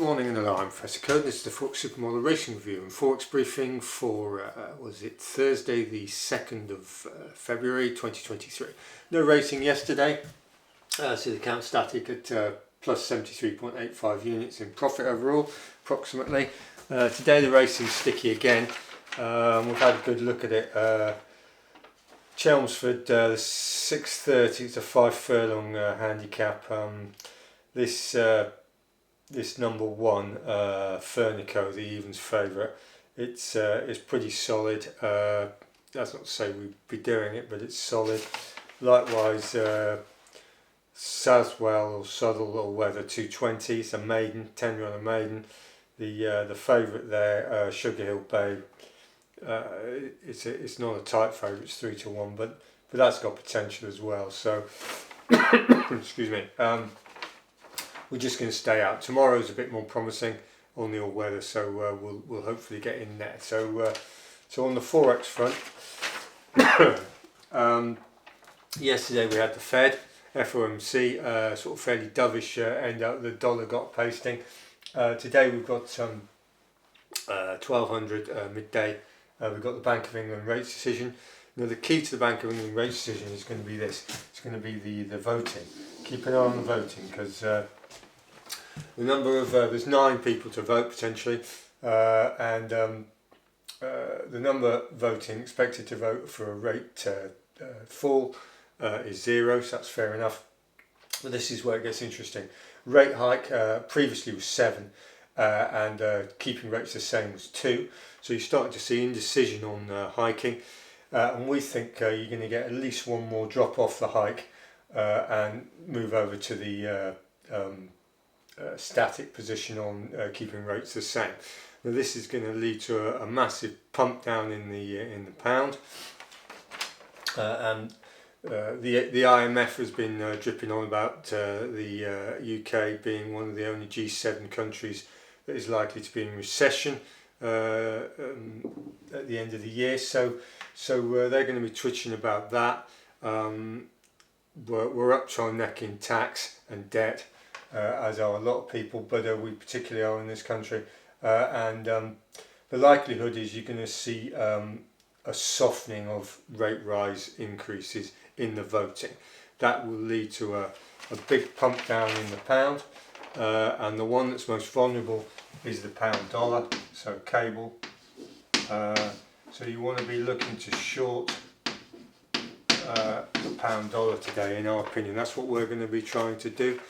morning and hello, I'm Professor Code. This is the Forex Supermodel Racing Review and Forex Briefing for, Thursday the 2nd of February 2023. No racing yesterday, so the account static at plus 73.85 units in profit overall, approximately. Today the racing's sticky again. We've had a good look at it. Chelmsford, 6:30, it's a 5 furlong handicap. This number one, Furnico, the evens favourite, it's pretty solid. That's not to say we'd be doing it, but it's solid. Likewise, Southwell or Southall or Weather 220, it's a maiden, 10 runner maiden. The favourite there, Sugar Hill Bay, it's not a tight favourite, it's 3-1, but that's got potential as well. So, excuse me. We're just going to stay out. Tomorrow's a bit more promising on the all weather, so we'll hopefully get in there. So on the Forex front, yesterday we had the Fed, FOMC, sort of fairly dovish end out. The dollar got pasting. Today we've got some 1200 midday. We've got the Bank of England rates decision. Now the key to the Bank of England rates decision is going to be this. It's going to be the voting. Keep an eye on the voting because the number of there's 9 people to vote potentially, and the number voting expected to vote for a rate fall is 0, so that's fair enough. But this is where it gets interesting. Rate hike previously was 7, and keeping rates the same was 2. So you're starting to see indecision on hiking, and we think you're going to get at least one more drop off the hike and move over to the static position on keeping rates the same. Now this is going to lead to a massive pump down in the pound, and the IMF has been dripping on about the UK being one of the only G7 countries that is likely to be in recession at the end of the year. So they're going to be twitching about that. We're up to our neck in tax and debt, as are a lot of people, but we particularly are in this country. And the likelihood is you're going to see a softening of rate rise increases in the voting. That will lead to a big pump down in the pound, and the one that's most vulnerable is the pound dollar, so cable. So you want to be looking to short the pound dollar today, in our opinion. That's what we're going to be trying to do.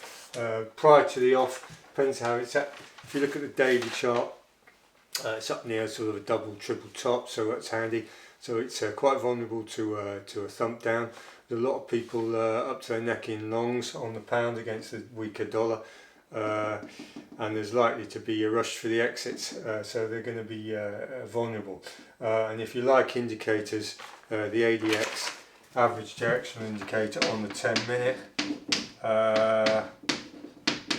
Prior to the off, depends how it's at. If you look at the daily chart, it's up near sort of a double, triple top, so that's handy. So it's quite vulnerable to a thump down. There's a lot of people up to their neck in longs on the pound against the weaker dollar, and there's likely to be a rush for the exits, so they're going to be vulnerable. And if you like indicators, the ADX, average directional indicator on the 10-minute,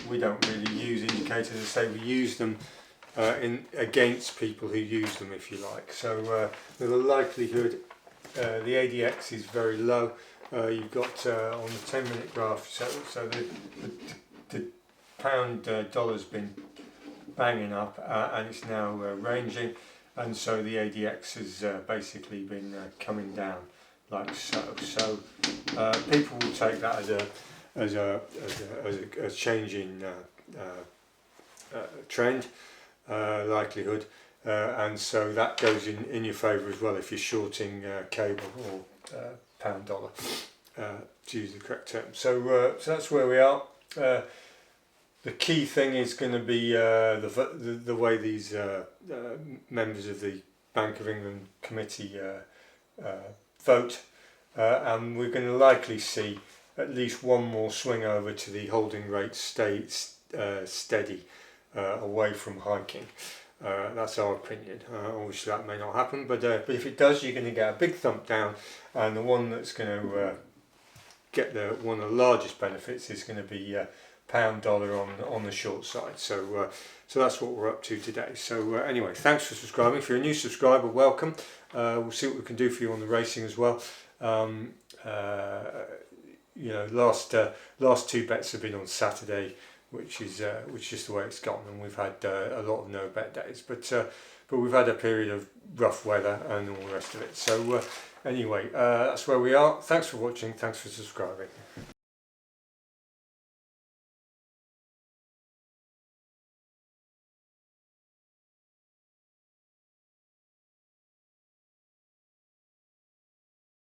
we don't really use indicators. As I say, we use them against people who use them, if you like. So the likelihood, the ADX is very low. You've got on the 10-minute graph, so the pound dollar's been banging up, and it's now ranging, and so the ADX has basically been coming down like so. So people will take that as a change in trend likelihood, and so that goes in your favour as well if you're shorting cable or pound dollar, to use the correct term. So that's where we are. The key thing is going to be the way these members of the Bank of England committee vote, and we're going to likely see at least one more swing over to the holding rate steady, away from hiking. That's our opinion. Obviously that may not happen, but if it does, you're going to get a big thump down, and the one that's going to get one of the largest benefits is going to be pound dollar on the short side. So that's what we're up to today. So anyway, thanks for subscribing. If you're a new subscriber, welcome. We'll see what we can do for you on the racing as well. You know, last 2 bets have been on Saturday. which is just the way it's gone. And we've had a lot of no bet days, but we've had a period of rough weather and all the rest of it. So anyway, that's where we are. Thanks for watching. Thanks for subscribing.